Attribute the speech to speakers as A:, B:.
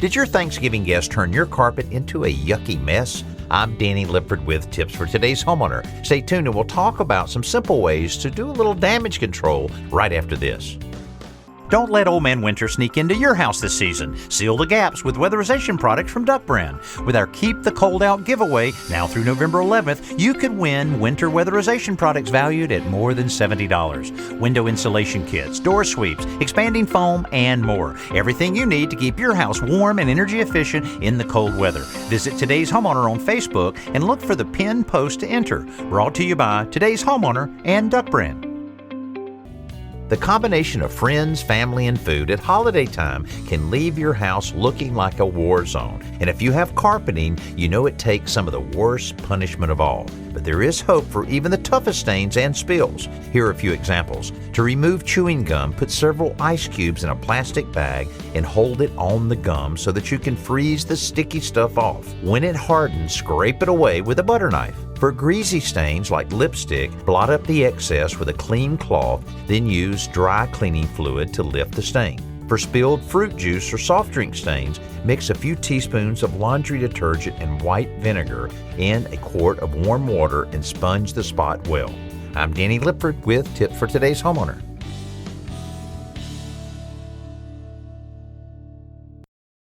A: Did your Thanksgiving guests turn your carpet into a yucky mess? I'm Danny Lipford with tips for today's homeowner. Stay tuned and we'll talk about some simple ways to do a little damage control right after this. Don't let Old Man Winter sneak into your house this season. Seal the gaps with weatherization products from Duck Brand. With our Keep the Cold Out giveaway, now through November 11th, you could win winter weatherization products valued at more than $70. Window insulation kits, door sweeps, expanding foam, and more. Everything you need to keep your house warm and energy efficient in the cold weather. Visit Today's Homeowner on Facebook and look for the pinned post to enter. Brought to you by Today's Homeowner and Duck Brand. The combination of friends, family, and food at holiday time can leave your house looking like a war zone. And if you have carpeting, you know it takes some of the worst punishment of all. But there is hope for even the toughest stains and spills. Here are a few examples. To remove chewing gum, put several ice cubes in a plastic bag and hold it on the gum so that you can freeze the sticky stuff off. When it hardens, scrape it away with a butter knife. For greasy stains like lipstick, blot up the excess with a clean cloth, then use dry cleaning fluid to lift the stain. For spilled fruit juice or soft drink stains, mix a few teaspoons of laundry detergent and white vinegar in a quart of warm water and sponge the spot well. I'm Danny Lipford with tips for today's homeowner.